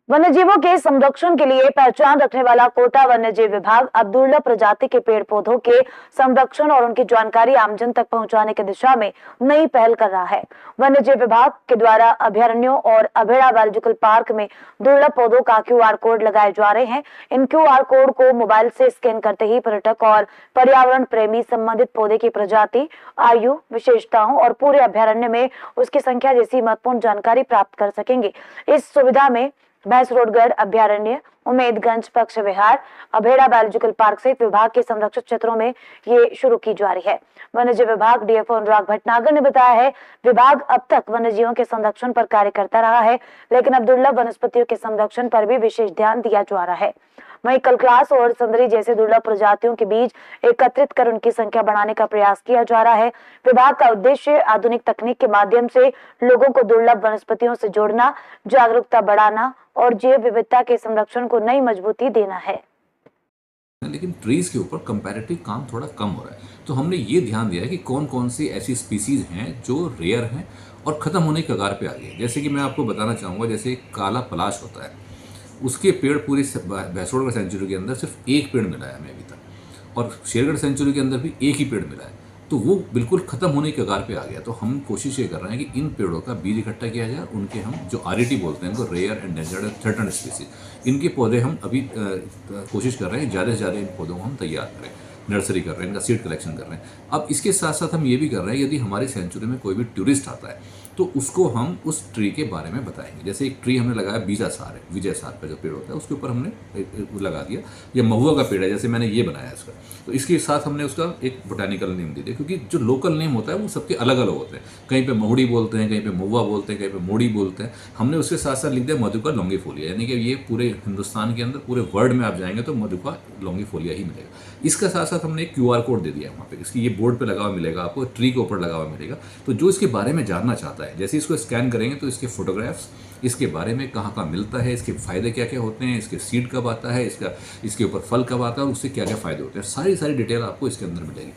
वन्यजीवों के संरक्षण के लिए पहचान रखने वाला कोटा वन्यजीव विभाग अब दुर्लभ प्रजाति के पेड़ पौधों के संरक्षण और उनकी जानकारी आमजन तक पहुंचाने की दिशा में नई पहल कर रहा है। वन्यजीव विभाग के द्वारा अभयारण्यों और अभेड़ा बायोलॉजिकल पार्क में दुर्लभ पौधों का क्यूआर कोड लगाए जा रहे हैं। इन क्यूआर कोड को मोबाइल से स्कैन करते ही पर्यटक और पर्यावरण प्रेमी संबंधित पौधे की प्रजाति, आयु, विशेषताओं और पूरे अभयारण्य में उसकी संख्या जैसी महत्वपूर्ण जानकारी प्राप्त कर सकेंगे। इस सुविधा में भैंसरोडगढ़ अभयारण्य, उम्मेदगंज पक्ष विहार, अभेड़ा बायोलॉजिकल पार्क सहित विभाग के संरक्षित क्षेत्रों में ये शुरू की जा रही है। वन्यजीव विभाग डीएफओ अनुराग भटनागर ने बताया है, विभाग अब तक वन्यजीवों के संरक्षण पर कार्य करता रहा है, लेकिन अब दुर्लभ वनस्पतियों के संरक्षण पर भी विशेष ध्यान दिया जा रहा है। वहीं कलक्लास और सुंदरी जैसे दुर्लभ प्रजातियों के बीज एकत्रित कर उनकी संख्या बढ़ाने का प्रयास किया जा रहा है। विभाग का उद्देश्य आधुनिक तकनीक के माध्यम से लोगों को दुर्लभ वनस्पतियों से जोड़ना, जागरूकता बढ़ाना और जैव विविधता के संरक्षण को नई मजबूती देना है। लेकिन ट्रीज के ऊपर कंपैरेटिव काम थोड़ा कम हो रहा है, तो हमने ये ध्यान दिया है कि कौन कौन सी ऐसी स्पीसीज हैं जो रेयर हैं और ख़त्म होने के कगार पे आ गई है। जैसे कि मैं आपको बताना चाहूँगा, जैसे काला पलाश होता है, उसके पेड़ पूरी भैंसरोडगढ़ सेंचुरी के अंदर सिर्फ एक पेड़ मिला है हमें अभी तक, और शेरगढ़ सेंचुरी के अंदर भी एक ही पेड़ मिला है, तो वो बिल्कुल ख़त्म होने के कगार पे आ गया। तो हम कोशिश ये कर रहे हैं कि इन पेड़ों का बीज इकट्ठा किया जाए, उनके हम जो आरईटी बोलते हैं, इनको रेयर एंडेंजर्ड थ्रेटन्ड स्पीसीज, इनके पौधे हम अभी कोशिश कर रहे हैं ज़्यादा से ज़्यादा इन पौधों को हम तैयार करें, नर्सरी कर रहे हैं, इनका सीड कलेक्शन कर रहे हैं। अब इसके साथ साथ हम ये भी कर रहे हैं, यदि हमारी सेंचुरी में कोई भी टूरिस्ट आता है तो उसको हम उस ट्री के बारे में बताएंगे। जैसे एक ट्री हमने लगाया बीजासार है, विजयसार का जो पेड़ होता है, उसके ऊपर हमने लगा दिया, या महुआ का पेड़ है जैसे मैंने ये बनाया इसका, तो इसके साथ हमने उसका एक बोटानिकल नेम दे दिया, क्योंकि जो लोकल नेम होता है वो सबके अलग अलग होते हैं। कहीं पे महुड़ी बोलते हैं, कहीं पे महुआ बोलते हैं, कहीं पे मोड़ी बोलते हैं। हमने उसके साथ साथ लिख दिया मधुका लॉन्गिफोलिया, यानी कि ये पूरे हिंदुस्तान के अंदर पूरे वर्ल्ड में आप जाएंगे तो मधुका लॉन्गिफोलिया ही मिलेगा। इसका साथ साथ हमने एक क्यूआर कोड दे दिया है वहाँ पे, इसकी ये बोर्ड पे लगा हुआ मिलेगा आपको, ट्री के ऊपर लगा हुआ मिलेगा। तो जो इसके बारे में जानना चाहता है, जैसे इसको स्कैन करेंगे तो इसके फोटोग्राफ्स, इसके बारे में कहाँ कहाँ मिलता है, इसके फ़ायदे क्या क्या होते हैं, इसके सीड कब आता है, इसके ऊपर फल कब आता है और उससे क्या क्या फ़ायदे होते हैं, सारी डिटेल आपको इसके अंदर मिलेगी।